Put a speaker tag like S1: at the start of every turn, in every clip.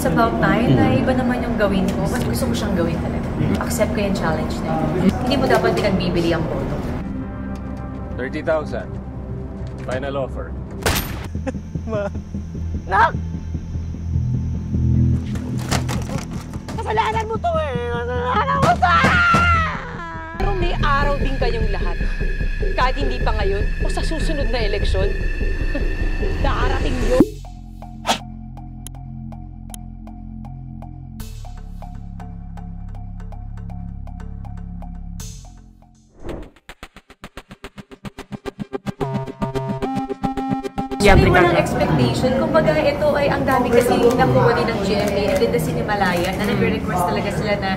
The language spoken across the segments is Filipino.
S1: It's about time na iba naman yung gawin ko. Mas gusto ko siyang gawin talaga. Accept ko yung challenge na yun. Hindi mo dapat pinagbibili ang boto.
S2: 30,000. Final offer.
S3: Nak! Kasalanan mo to eh! Kasalanan mo to!
S4: Pero may araw din kayong lahat. Kahit hindi pa ngayon o sa susunod na eleksyon. Darating yun.
S1: Actually, walang expectation. Kumbaga, ito ay ang dami kasi nakuha din ng GMA and then the Cinemalaya na nag-request talaga sila na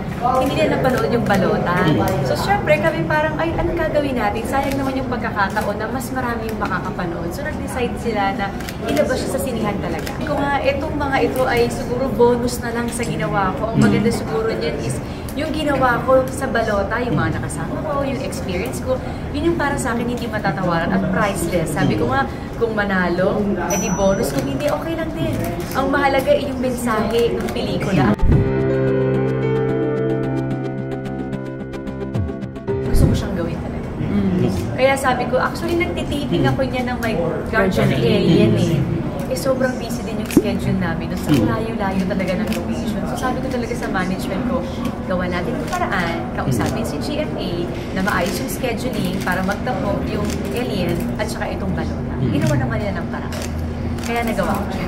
S1: hindi nila napanood yung balota. So, syempre, kami parang, ay, anong gagawin natin? Sayang naman yung pagkakataon na mas marami yung makakapanood. So, nag-decide sila na ilabas siya sa sinihan talaga. Kung nga, itong mga ito ay siguro bonus na lang sa ginawa ko. Ang maganda siguro niyan is yung ginawa ko sa balota, yung mga nakasama ko, yung experience ko, yun yung para sa akin hindi matatawaran at priceless. Sabi ko nga, kung manalo, edi bonus. Kung hindi, okay lang din. Ang mahalaga ay yung mensahe ng pelikula. Gusto ko siyang gawin talaga. Kaya sabi ko, actually nagtitaping ako niya ng my Guardian Alien eh. Sobrang busy din yung schedule namin. Sa layo-layo talaga ng location. So sabi ko talaga sa management ko, gawa natin yung paraan, kausapin si GMA na maayos yung scheduling para magtapok yung Alien at saka itong balota. Ginawa naman nila ng paraan. Kaya nagawa ko siya.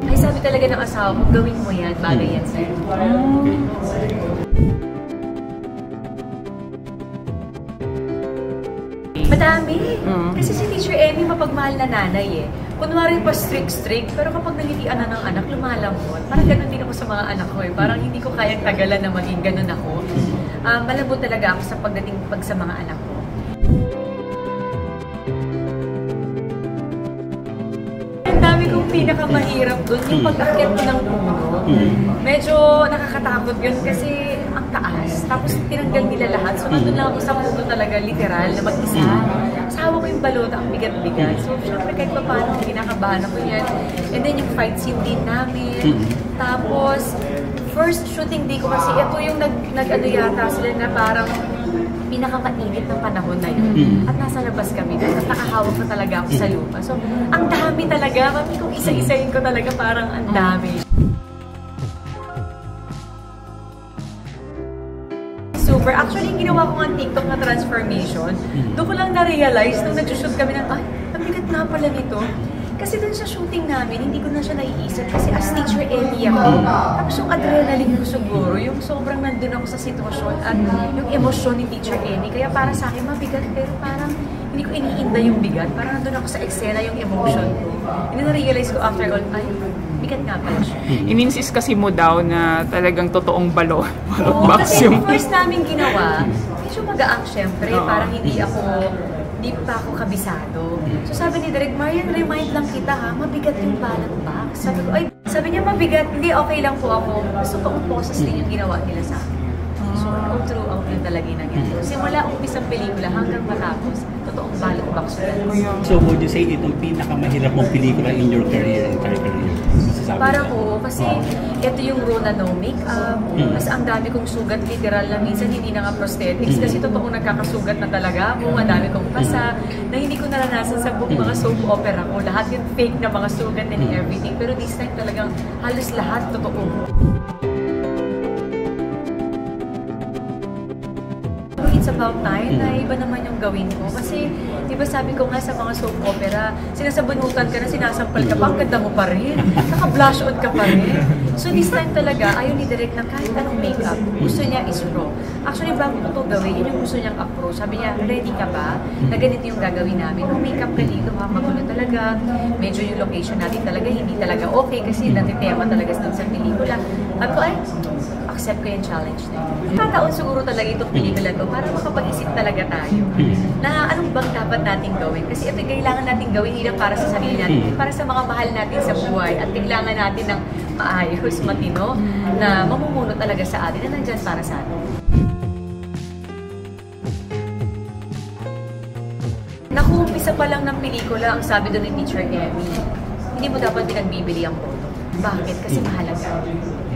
S1: Ay sabi talaga ng asawa ko, gawin mo yan, bagay yan sa'yo. Madami. Kasi si Teacher Emmy mapagmahal na nanay eh. Kunwari pa strict, pero kapag nangitian na ng anak, lumalambot. Parang ganun din ako sa mga anak ko eh. Parang hindi ko kayang tagalan na maging ganun ako. Malambot talaga ako sa pagdating sa mga anak ko. Ang dami kong pinakamahirap doon, yung pag-akyat ko ng puno. Medyo nakakatakot yun kasi ang taas. Tapos tinanggal nila lahat. So nandun lang ako sa puno talaga, literal, na mag-isa. Sawa ko yung balota, ang bigat-bigat. So syempre kahit pa paano, kinakabahan ako yan. And then yung fight scene din namin. Tapos, first shooting day ko kasi ito yung nag-ano yata sila na parang pinakamainit ng panahon na yun. At nasa labas kami doon. At nakahawak na talaga ako sa lupa. So, ang dami talaga. Kami kung isa-isayin ko talaga parang ang dami. Super. Actually, yung ginawa ko ng TikTok na transformation, doon ko lang na-realize nung nag-shoot kami ng, ay, ang bigat nga pala nito. Kasi dun sa shooting namin, hindi ko na siya naiisip kasi as Teacher Emmy ako. Tapos yung adrenaline ko siguro, yung sobrang nandun ako sa sitwasyon at yung emosyon ni Teacher Emmy. Kaya para sa akin mabigat pero parang hindi ko iniinda yung bigat. Parang nandun ako sa eksena yung emotion ko. And then na-realize ko after all, ay, bigat nga pala siya.
S5: In-insist kasi mo daw na talagang totoong balot
S1: Oo,
S5: box
S1: kasi
S5: yung...
S1: first namin ginawa, medyo magaang syempre, parang hindi pa ako kabisado. So sabi ni Direk, Marian, remind lang kita ha, mabigat yung ballot box. Sabi ko, ay, sabi niya mabigat, hindi, okay lang po ako. Gusto ko ang process din yung ginawa nila sa akin. So, throughout yun talaga yung nangyari. Simula umpisang pelikula hanggang matapos, totoong ballot box yun.
S6: So, would you say itong pinakamahirap mong pelikula in your career, entire career?
S1: Parang oo, kasi ito yung role na no make-up. Mas ang dami kong sugat, literal na minsan hindi na nga prosthetics kasi totoong nagkakasugat na talaga ako. Ang dami kong pasa na hindi ko naranasan sa buong mga soap opera ko. Lahat yung fake na mga sugat and everything. Pero this time talagang halos lahat totoo. It's about time na iba naman yung gawin ko. Kasi, di ba sabi ko nga sa mga soap opera, sinasabunutan ka na, sinasampal ka pa, ang ganda mo pa rin. Naka-blush on ka pa rin. So this time talaga, ayaw ni Direk na kahit anong makeup, gusto niya is raw. Actually, bago ko ito gawin, yun yung gusto niyang approach. Sabi niya, ready ka ba? Na ganito yung gagawin namin. Kung makeup ka dito ha, magulo talaga. Medyo yung location natin talaga, hindi talaga okay kasi natitema talaga sa pelikula. Sabi ko, ay, accept ko yung challenge na yun. Kataon siguro talaga itong pelikula to para makapag-isip talaga tayo na anong bang dapat natin gawin. Kasi ito kailangan natin gawin hindi lang para sa sarili natin, para sa mga mahal natin sa buhay at kailangan natin ng maayos, matino, na mamumuno talaga sa atin na nandyan para sa atin. Nakuumpisa pa lang ng pelikula, ang sabi doon ni Teacher Emmy, hindi mo dapat pinagbibili ang boto. Bakit? Kasi mahalaga.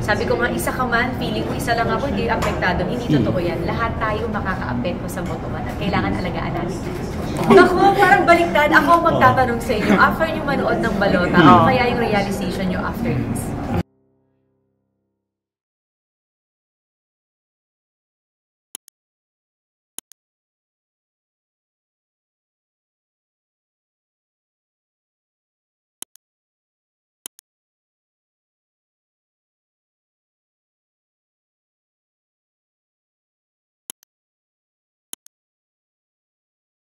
S1: Sabi ko nga, isa ka man, feeling ko isa lang ako, hindi apektado. Hindi totoo yan. Lahat tayo makaka-apekto sa botohan at kailangan alagaan natin. Naku, parang baliktad. Ako magtatanong sa inyo, after nyo manood ng balota, ano kaya yung realization nyo after this?